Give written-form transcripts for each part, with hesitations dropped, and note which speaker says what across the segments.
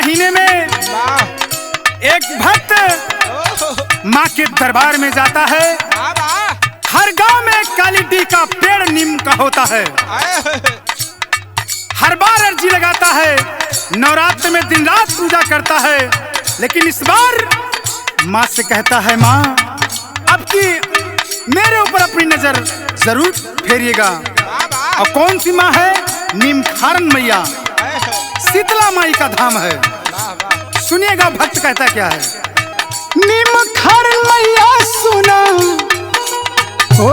Speaker 1: महीने में एक भक्त माँ के दरबार में जाता है। हर गांव में काली डी का पेड़ नीम का होता है। हर बार अर्जी लगाता है, नवरात्र में दिन रात पूजा करता है। लेकिन इस बार माँ से कहता है, माँ अब की मेरे ऊपर अपनी नजर जरूर फेरिएगा। और कौन सी माँ है? नीम खारन मैया, शीतला माई का धाम है। सुनिएगा भक्त कहता क्या है। नीम खारन मैया सुना ओ,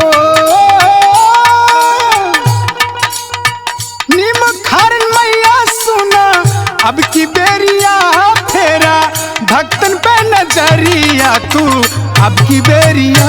Speaker 1: नीम खारन मैया सुना, अब की बेरिया फेरा भक्तन पे नजरिया तू, अब की बेरिया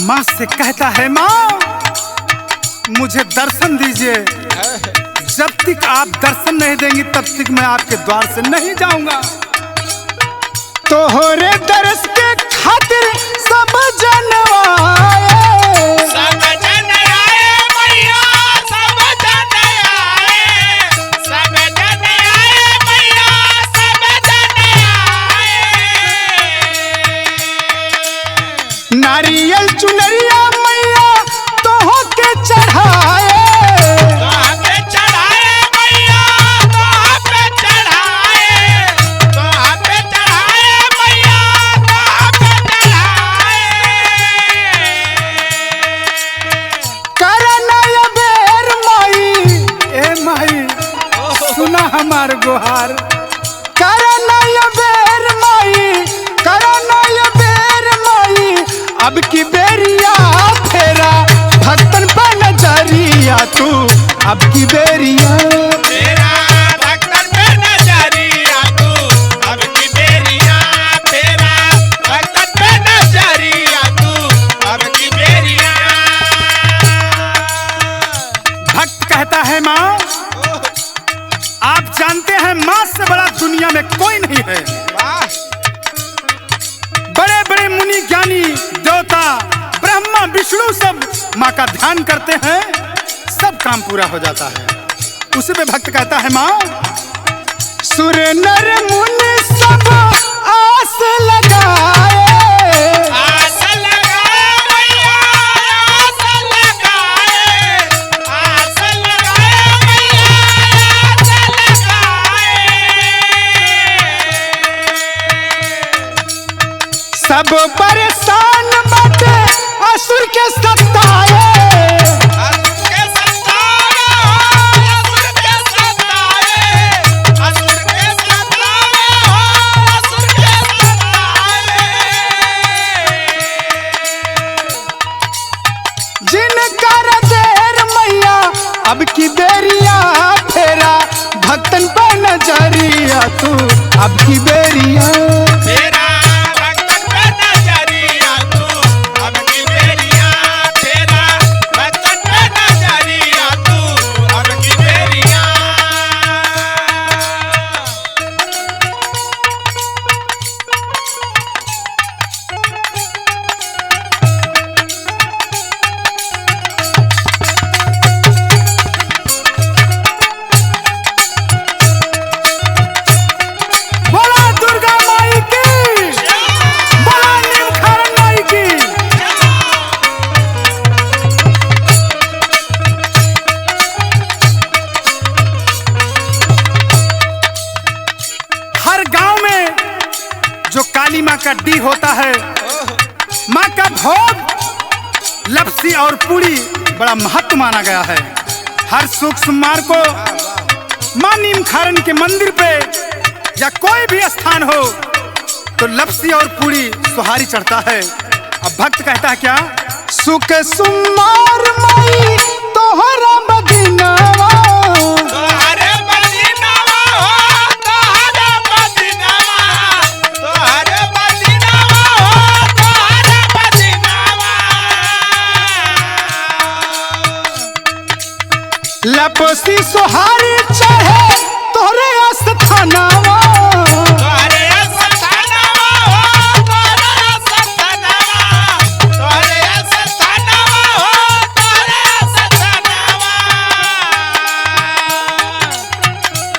Speaker 1: माँ से कहता है, माँ मुझे दर्शन दीजिए। जब तक आप दर्शन नहीं देंगी तब तक मैं आपके द्वार से नहीं जाऊंगा। तोहरे दर्श के खातिर सब जनवाए, सब जन आए मैया, सब जन आए, सब जन आए मैया, सब जन आए। नारियल चुनरिया मैया तोह के चढ़ाए, तोह पे चढ़ाए मैया, तोह पे चढ़ाए, तोह पे चढ़ाए मैया, तोह पे चढ़ाए। करना ये बेर माई, ए माई सुना हमार गुहार। करना ये बेर माई, करना ये बेर माई, अब की बेरिया फेरा भक्तन पर नजरिया तू, अब की बेरिया फेरा भक्तन पर नजरिया तू, अब की बेरिया फेरा भक्तन पर नजरिया तू, अब की बेरिया। भक्त कहता है, माँ आप जानते हैं माँ से बड़ा दुनिया में कोई नहीं है। बड़े बड़े मुनि ज्ञानी देवता ब्रह्मा विष्णु सब माँ का ध्यान करते हैं, सब काम पूरा हो जाता है। उसी पे भक्त कहता है, माँ सुर नर मुनि सब आस लगाए, आस लगाए मैया, आस लगाए, आस लगाए मैया, आस लगाए। सब परेशान बाटे असुर के सताए, असुर के सताए, असुर के सताए, असुर के सताए, असुर के सताए। जिनकर देर मैया अब की बेरिया फेरा भक्तन पर नजरिया तू, अब की बेरिया फेरा काली माँ का डी होता है। माँ का भोग लपसी और पूरी बड़ा महत्व माना गया है। हर सुख सुमार को मां नीम खारन के मंदिर पे या कोई भी स्थान हो तो लपसी और पूरी सुहारी चढ़ता है। अब भक्त कहता है क्या? सुख सुमार माई तोहरा मदीनावा,
Speaker 2: तोहरे मदीनावा हो, तोहरे मदीनावा, तोहरे मदीनावा हो, तोहरे मदीनावा।
Speaker 1: लपसी सुहारी चढ़े तोहरे स्थानावा,
Speaker 2: तोहरे स्थानवा हो, तोहरे स्थानवा, तोहरे स्थानवा हो, तोहरे स्थानवा।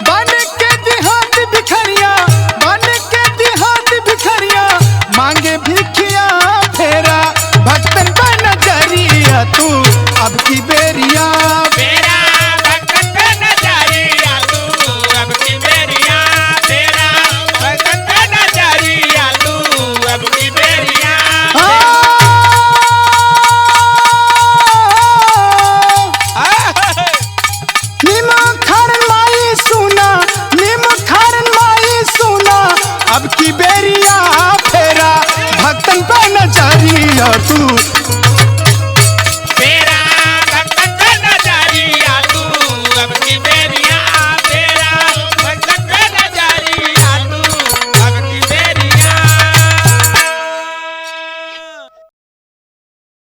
Speaker 1: बन के देहात भिखरिया, बन के देहात भिखरिया, मांगे भिखिया फेरा भक्तन का नजरिया तू अब की बेरिया।
Speaker 2: तेरा भगत पे नजरिया तू अब की बेरिया, तेरा भगत पे नजरिया तू अब की बेरिया।
Speaker 1: नीम खारन माई सुना, नीम खारन माई सुना, अब की बेरिया फेरा भक्तन पे नजरिया तू